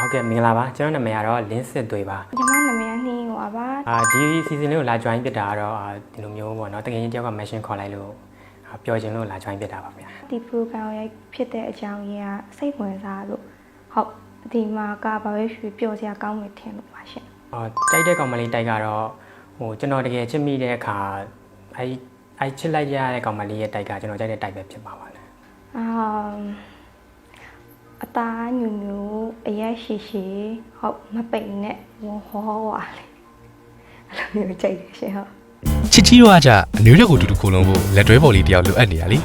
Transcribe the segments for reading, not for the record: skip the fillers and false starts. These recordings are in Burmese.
ဟုတ်ကဲ့မင်္ဂလာပါကျွန်တော်နာမည်ကတော့လင်းစစ်သွေးပါညီမနာမည်ကနှင်းဟွာပါဒီ season လေးကိုလာ join ဖြစ်တာကတော့ဒီလိုမျိုးပေါ့နော်တကယ်ချင်းတယောက်က mention ခေါ်လိုက်လို့ပျော်ချင်လို့လာ join ဖြစ်တာပါဗျာဒီ program ရဲ့ဖြစ်တဲ့အကြောင်းရင်းကစိတ်ဝင်စားလို့ဟုတ်ဒီမှာကဘာပဲရွှေပျော်စရာကောင်းမယ်ထင်လို့ပါရှင်တိုက်တဲ့ကောင်မလေးတိုက်ကတော့ကျွန်တော်တကယ်ချစ်မိတဲ့အခါအဲ့ချစ်လိုက်ရတဲ့ကောင်မလေးရဲ့တိုက်ကကျွန်တော်ကြိုက်တဲ့တိုက်ပဲဖြစ်ပါပါလေအသားညူညူအရက်ရှိရှိဟုတ်မပိန်နဲ့ဝဟောဝါလေအဲ့လိုမျိုးကြိုက်တယ်ရှင်ဟုတ်ချစ်ကြီးတော့ကြအမျိုးရက်ကိုတူတူခိုးလုံးဖို့လက်တွဲပေါ်လေးတယောက်လိုအပ်နေရလေ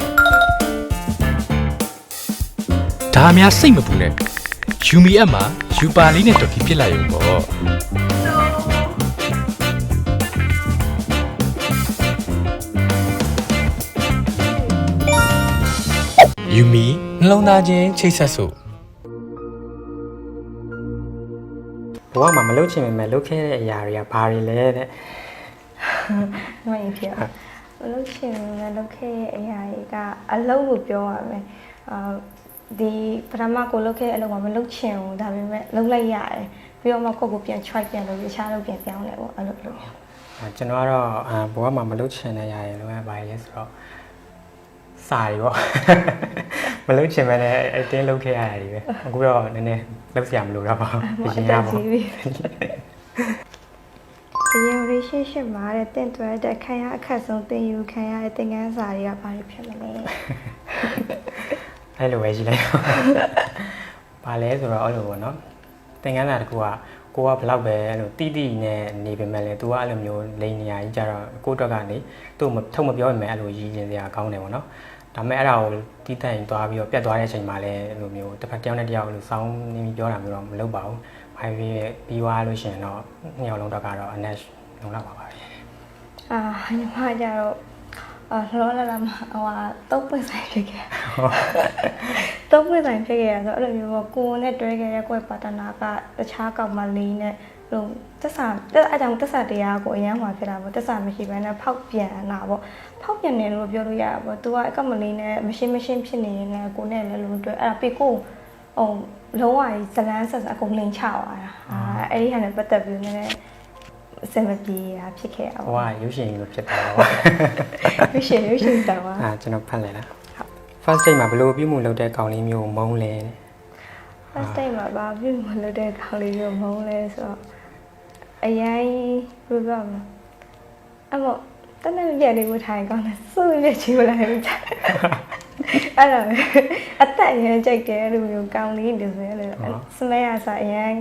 ဒါအများစိတ်မပူနဲ့ယူမီအပ်မှာယူပါလေးနဲ့တော်ကီဖြစ်လာရုံပေါ့ယူမီနှလုံးသားချင်းချိတ်ဆက်စို့ဘဝမှာမလုပ်ချင်ပေမဲ့လုပ်ခဲ့တဲ့အရာတွေကဘာတွေလဲတဲ့မင်းဖြစ်မလုပ်ချင်ပေမဲ့လုပ်ခဲ့တဲ့အရာတွေကအလုံးကိုပြောရမယ်ဒီပထမကိုလုပ်ခဲ့တဲ့အလုပ်ကမလုပ်ချင်ဘူးဒါပေမဲ့လုပ်လိုက်ရတယ်ပြီးတော့မှကိုပြန် try ပြန်လုပ်ရရှားလုပ်ပြန်ပြောင်းလဲပေါ့အဲ့လိုလုပ်ကျွန်တော်ကတော့ဘဝမှာမလုပ်ချင်တဲ့အရာတွေလို့ပဲလဲဆိုတော့စာရီပေါ့မလုပ်ချင်မဲ့လည်းအတင်းလုပ်ခဲ့ရတယ်ပဲအခုတော့နည်းနည်းလုပ်စရာမလိုတော့ပါဘူးရှင်ရပါဘူးဒီ relationship မှာတဲ့တင့်တွဲတဲ့ခံရအခက်ဆုံးတင်ယူခံရတဲ့သင်ခန်းစာတွေကဘာတွေဖြစ်မလဲအဲ့လိုပဲရှိလိုက်ပါလဲဆိုတော့အဲ့လိုပေါ့နော်သင်ခန်းစာတစ်ခုကကိုကဘလောက်ပဲအဲ့လိုတီးတီးနဲ့နေပေမဲ့လည်း तू ကအဲ့လိုမျိုးလိန်နေရကြီးကြတော့ကိုအတွက်ကနေသူ့ထုတ်မပြောရင်လည်းအဲ့လိုရည်ရင်စရာကောင်းတယ်ပေါ့နော်ဒါပေမဲ့အဲ့ဒါကိုတီးတိုင်သွားပြီးတော့ပြတ်သွားတဲ့အချိန်မှာလည်းအဲ့လိုမျိုးတစ်ဖက်တစ်ယောက်နဲ့တစ်ယောက်လို့စောင်းနေပြီးပြောတာမျိုးတော့မလုပ်ပါဘူး။ဘာဖြစ်ပြီးသွားလို့ရှိရင်တော့နှစ်ယောက်လုံးတော့ကတော့ annex လုံးလောက်ပါပါပဲ။ညီမကြတော့လောလောလမှာတုံးပွင့်ဆိုင်ဖြစ်ခဲ့။တုံးပွင့်ဆိုင်ဖြစ်ခဲ့ရဆိုအဲ့လိုမျိုးကိုယ်နဲ့တွဲခဲ့တဲ့ကိုယ့်ပါတနာကတခြားကောင်မလေးနဲ့လို့တက်စာအဲ့ကြောင့်တက်စာတရားကိုအရန်မှာဖြစ်တာပေါ့တက်စာမရှိဘဲနဲ့ဖောက်ပြန်တာပေါ့ဖောက်ပြန်တယ်လို့ပြောလို့ရတာပေါ့ तू ကအကမလေးနဲ့မရှင်းဖြစ်နေရင်လည်းကိုနဲ့လည်းလုံးတွဲအဲ့ဒါပေကိုလုံးဝဇလန်းဆက်အကုန်လိန်ချသွားတာအဲ့ဒီဟာနဲ့ပတ်သက်ပြီးနည်းနည်းအစမပြေတာဖြစ်ခဲ့တာပေါ့ဟိုကရုပ်ရှင်လိုဖြစ်တာပေါ့ရုပ်ရှင်တောင်ပါကျွန်တော်ဖတ်လိုက်လား first date မှာဘယ်လိုပြုမှုလုပ်တဲ့ကောင်လေးမျိုးမုန်းလဲ first date မှာဘာပြုမှုလုပ်တဲ့ကောင်လေးမျိုးမုန်းလဲဆိုတော့အရင်ဘယ်လိုလဲအမေတနေ့ပြည့်လေးကိုထိုင်ကောင်းတယ်စိုးပြည့်ချီမလိုက်ဘူးအဲ့တော့အသက်ရမ်းကြိုက်တယ်လို့မျိုးကောင်းလေးတွေဆိုရင်လည်းစမဲရစားအရင်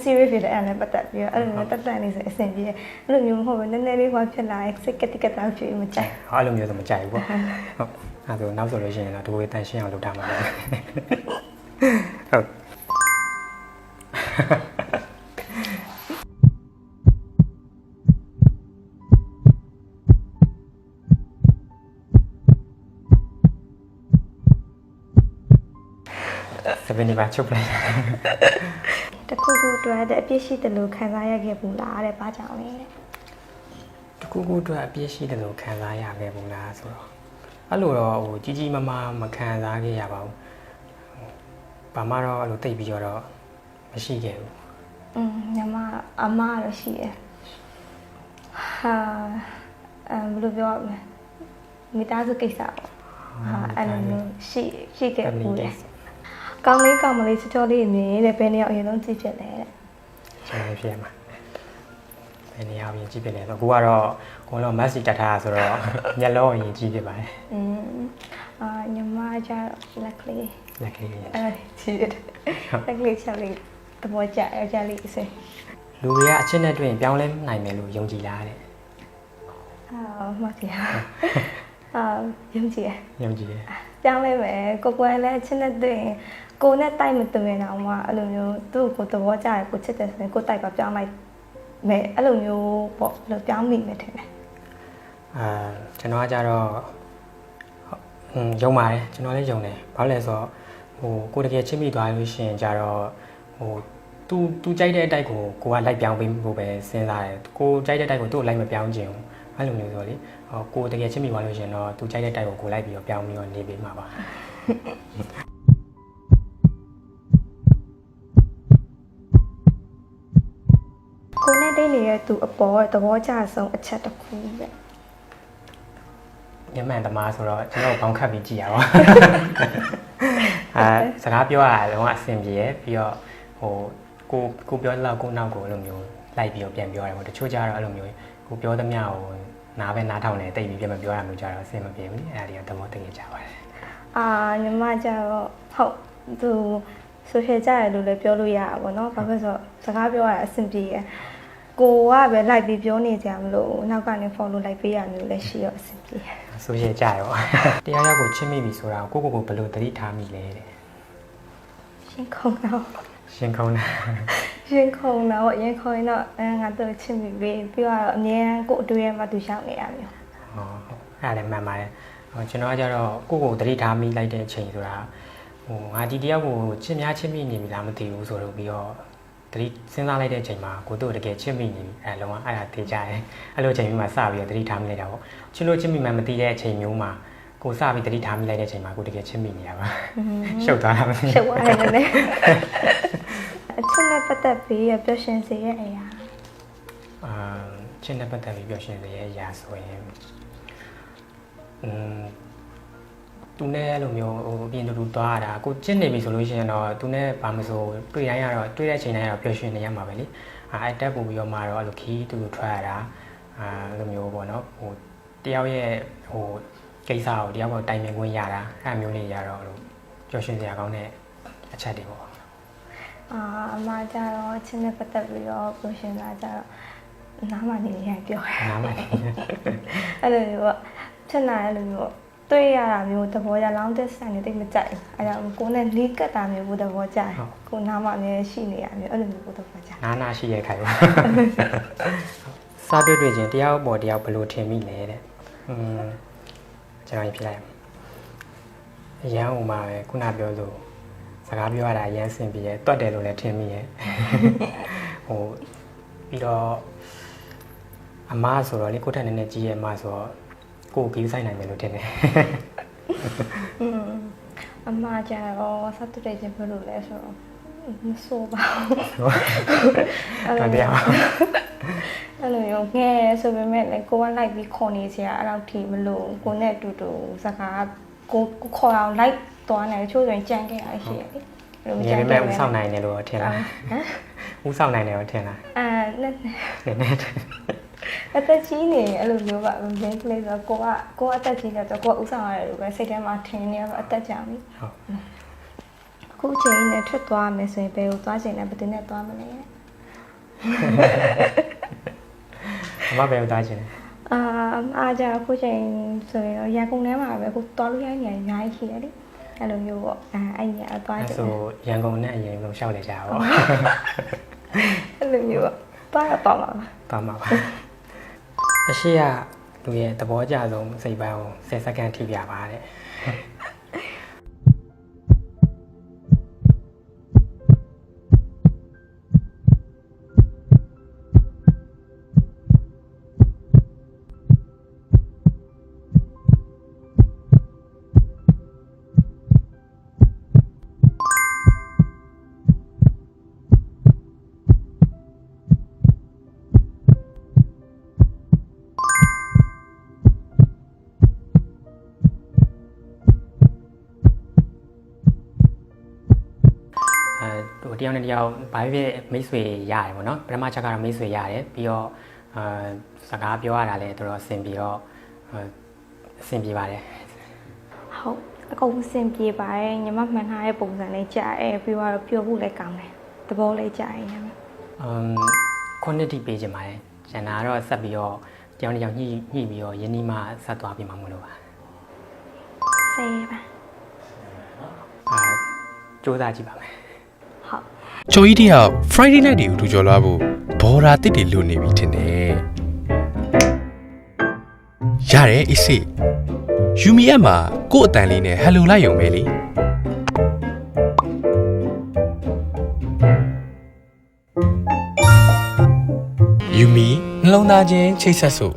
serious ဖြစ်တဲ့အဲ့နဲ့ပတ်သက်ပြီးတော့အဲ့လိုမျိုးတက်နေဆိုအဆင်ပြေတယ်အဲ့လိုမျိုးမဟုတ်ဘူးနည်းနည်းလေးဟောဖြစ်လာစိတ်ကတိကတာဖြစ်မကြိုက်အဲ့လိုမျိုးဆိုမကြိုက်ဘူးပေါ့ဟုတ်အဲ့ဒါနောက်ဆိုလို့ရှိရင်တော့ဒီဝေးတန်ရှင်းအောင်လုပ်ထားမှာဟုတ်ဘယ်နေပါချုပ်လိုက်တခုခုအတွက်အပြည့်ရှိတယ်လို့ခံစားရခဲ့ဘူးလားတဲ့ဘာကြောင့်လဲတခုခုအတွက်အပြည့်ရှိတယ်လို့ခံစားရခဲ့ဘူးလားဆိုတော့အဲ့လိုတော့ဟိုကြီးကြီးမားမားမခံစားခဲ့ရပါဘူးဘာမှတော့အဲ့လိုတိတ်ပြီးတော့မရှိခဲ့ဘူးညီမအမတော့ရှိတယ်ဟာဘယ်လိုပြောမလဲမိသားစုကိစ္စပေါ့အဲ့လိုမျိုးရှိခဲ့ဘူးလေကောင်းလေးကောင်းမလေးချောလေးနေတဲ့ဘယ်နေရာအရင်ဆုံးကြည့်ဖြစ်လဲတဲ့ကျွန်တော်ဖြစ်မှာဘယ်နေရာအရင်ကြည့်ဖြစ်လဲဆိုကိုကတော့ကိုတော့ mask တက်ထားဆိုတော့မျက်လုံးအရင်ကြည့်ဖြစ်ပါတယ်ညီမကျလက်လေးကြည့်တယ်လက်လေးချက်လေးသဘောကျအကြလေးအစလူတွေကအချင်းနဲ့တွေ့ရင်ပြောင်းလဲနိုင်မယ်လို့ယုံကြည်လားတဲ့မှတ်တယ်ယုံကြည်တယ်ပြောင်းလဲမယ်ကိုယ်လည်းအချင်းနဲ့တွေ့ရင်ကိုနဲ့တိုက်မတွေ့ရင်တော့မှအဲ့လိုမျိုးသူ့ကိုသဘောကျတယ်ကိုချစ်တယ်ဆိုရင်ကိုတိုက်ပါပြောင်းလိုက်မယ်အဲ့လိုမျိုးပေါ့လို့ပြောင်းမိမယ်ထင်တယ်ကျွန်တော်ကကြတော့ယုံပါတယ်ကျွန်တော်လည်းယုံတယ်ဘာလို့လဲဆိုတော့ဟိုကိုတကယ်ချစ်မိသွားလို့ရှိရင်ကြတော့ဟိုသူကြိုက်တဲ့အတိုက်ကိုကလိုက်ပြောင်းပေးဖို့ပဲစဉ်းစားတယ်ကိုကြိုက်တဲ့အတိုက်ကိုသူ့ကိုလိုက်မပြောင်းချင်ဘူးအဲ့လိုမျိုးဆိုလေကိုတကယ်ချစ်မိသွားလို့ရှိရင်တော့သူကြိုက်တဲ့တိုက်ကိုလိုက်ပြီးတော့ပြောင်းပြီးတော့နေပေးမှာပါ ကိုနဲ့တိတ်နေတဲ့သူအပေါ်သဘောကျဆုံးအချက်တစ်ခုပဲ ညမှန်သမားဆိုတော့ကျွန်တော်ဘောင်းခတ်ပြီးကြည့်ရပါစကားပြောရတော့အဆင်ပြေရပြီးတော့ဟိုကိုပြောလောက်ကိုနောက်ကိုအဲ့လိုမျိုးလိုက်ပြီးတော့ပြန်ပြောရတယ်ပေါ့တချို့ကြတော့အဲ့လိုမျိုးကိုပြောသမျှကိုနားပဲနားထောင်နေတိတ်ပြီးပြန်မပြောရမျိုးကြတော့အဆင်မပြေဘူးလေအဲ့ဒါတွေကသဘောတကယ်ကြပါတယ် ညီမကျတော့ဟုတ်သူ social ကြရလို့လည်းပြောလို့ရတာပေါ့နော်ဘာဖြစ်လို့စကားပြောရတာအဆင်ပြေရကိုကပဲလိုက်ပြီးပြောနေကြမလို့နောက်ကနေ follow လိုက်ပေးရမျိုးလည်းရှိတော့အဆင်ပြေ ဆိုရကြရောတရားရောက်ကိုချစ်မိပြီဆိုတာကိုဘယ်လိုသတိထားမိလဲတဲ့ ရှင်ခုံတော့ ရှင်ခုံးတာ ရင်ခုန်တော့ရင်ခုန်တော့ငါတို့ချစ်မိပြီပြီးတော့အမြဲကိုအတွေ့အမှသူရှောက်နေရမျိုး ဟောအဲ့ဒါလည်းမှန်ပါတယ်ကျွန်တော်ကကြတော့ကိုသတိထားမိလိုက်တဲ့အချိန်ဆိုတာဟိုငါဒီတယောက်ကိုချစ်များချစ်မိနေပြီလားမသိဘူးဆိုတော့ပြီးတော့သတိစဉ်းစားလိုက်တဲ့အချိန်မှာကိုတို့တကယ်ချစ်မိနေပြီအဲ့လုံးဝအဲ့ဒါသိကြတယ်အဲ့လိုအချိန်မျိုးမှာစပြီးတော့သတိထားမိလိုက်တာပေါ့ချစ်လို့ချစ်မိမှမသိတဲ့အချိန်မျိုးမှာကိုစပြီးသတိထားမိလိုက်တဲ့အချိန်မှာကိုတကယ်ချစ်မိနေရပါရှုပ်သွားတာမသိ ရှုပ်သွားတယ်လေအချစ်နဲ့ပတ်သက်ပြီးပျော်ရွှင်စေရဲ့အရာ ချစ်နဲ့ပတ်သက်ပြီးပျော်ရွှင်စေရဲ့အရာဆိုရင်သူနဲ့အဲ့လိုမျိုးဟိုအပြင်တူသွားရတာကိုချစ်နေပြီဆိုလို့ရှိရင်တော့သူနဲ့ဘာမဆိုတွေ့တိုင်းကတော့တွေ့တဲ့အချိန်တိုင်းကတော့ပျော်ရွှင်နေရမှာပဲလေအဲ့တက်ပို့ပြီးတော့မှတော့အဲ့လိုခီးတူထွက်ရတာအဲ့လိုမျိုးပေါ့နော်ဟိုတယောက်ရဲ့ဟိုကိစ္စကိုတယောက်ကတိုင်ပင်ခွင့်ရတာအဲ့မျိုးလေးရတော့ဟိုပျော်ရွှင်စရာကောင်းတဲ့အချက်တွေပေါ့အမကျတော့ချစ်နဲ့ပတ်သက်ပြီးတော့ပျော်ရွှင်လာကြတော့နားမနေရပြောရ နားမနေ အဲ့လိုမျိုးချစ်လာအဲ့လိုမျိုးတွေ့ရတာမျိုးသဘောကျလောင်းတဲ့ဆန်နေတိတ်မကြိုက်ဘူးအဲ့ဒါကိုနဲ့လီးကတ်တာမျိုးကိုသဘောကျတယ်ကိုနားမအမြဲရှိနေရမျိုးအဲ့လိုမျိုးကိုသဘောကျ နာရှိရဲ့ခိုင်ပါစားတွေ့ချင်းတယောက်ပေါ်တယောက်ဘယ်လိုထင်မိလဲတဲ့ကျွန်တော်ပြလိုက်အရန်ဟိုမှာပဲခုနပြောလို့စကားပြောရတာအရန်ဆင်ပြေရဲ့တွတ်တယ်လို့လည်းထင်မိရဲ့ဟိုပြီးတော့အမဆိုတော့လေကိုထက်နည်းနည်းကြီးရဲ့အမဆိုတော့ကိုကြီးဆိုင်နိုင်တယ်လို့ထင်တယ်အမကျတော့စတူတဲ့ချင်းဘယ်လိုလဲဆိုတော့မဆိုးပါဘူးအဲ့တရားအဲ့လိုမျိုးငဲဆိုပေမဲ့လည်းကိုကလိုက်ပြီးခေါ်နေစရာအဲ့လောက်ထိမလို့ကိုနဲ့အတူတူစကားကိုခေါ်အောင်လိုက်သွားနေချို့ဆိုရင်ကြံခဲ့ရရှိရလေအဲ့လိုကြံခဲ့ဦးဆောင်နိုင်တယ်လို့ထင်လားဟမ်ဦးဆောင်နိုင်တယ်လို့ထင်လားနည်းနည်းအသက်ကြီးနေအဲ့လိုမျိုးပါမင်းကလေးဆိုကိုကအသက်ကြီးတယ်ဆိုကိုကဥဆောင်ရတယ်လို့ပဲစိတ်ထဲမှာထင်နေရတော့အသက်ကြာပြီဟုတ်အခုချိန်နဲ့ထွက်သွားမယ်ဆိုရင်ဘယ်ကိုသွားချိန်နဲ့ဘယ်တင်နဲ့သွားမလဲအမဘယ်ကိုသွားချိန်လဲအားကြအခုချိန်ဆိုရင်ရန်ကုန်ထဲမှာပဲအခုသွားလို့ရနေရအများကြီးရှိတယ်လေအဲ့လိုမျိုးပေါ့အဲ့ညသွားချိန်ဆိုရန်ကုန်နဲ့အရင်ဆုံးရှောက်နေကြပါဘောအဲ့လိုမျိုးပေါ့သွားမှာပါအရှိကလူရဲ့သဘောကျဆုံးစိတ်ပိုင်းကို10စက္ကန့်ထိပြပါတဲ့တယောက်နဲ့တယောက်ဘာဖြစ်မိတ်ဆွေရတယ်ပေါ့နော်ပထမချက်ကတော့မိတ်ဆွေရတယ်ပြီးတော့စကားပြောရတာလည်းတော်တော်အဆင်ပြေတော့အဆင်ပြေပါတယ်ဟုတ်အကုန်အဆင်ပြေပါတယ်ညီမမှန်ထားတဲ့ပုံစံလေးကြားတယ်ပြီးတော့ပြောဖို့လည်းကောင်းတယ်သဘောလေးကြားရင်ခွန်နစ်တီပေးခြင်းပါတယ်ကျန်တာကတော့ဆက်ပြီးတော့တယောက်နဲ့တယောက်ညှိပြီးတော့ယင်းဒီမှဆက်သွားပြီးမှမလို့ပါဆေးပါစူးစမ်းကြည့်ပါမယ်ကျော်ကြီးတယောက် Friday night တွေကိုထူကျော်လာဖို့ဘော်ဒါတစ်တွေလိုနေပြီထင်တယ်ရတယ်အစ်စေယူမီအက်မှာကို့အတန်လေးနဲ့ဟယ်လိုလိုက်ရုံပဲလေယူမီနှလုံးသားချင်းချိတ်ဆက်စို့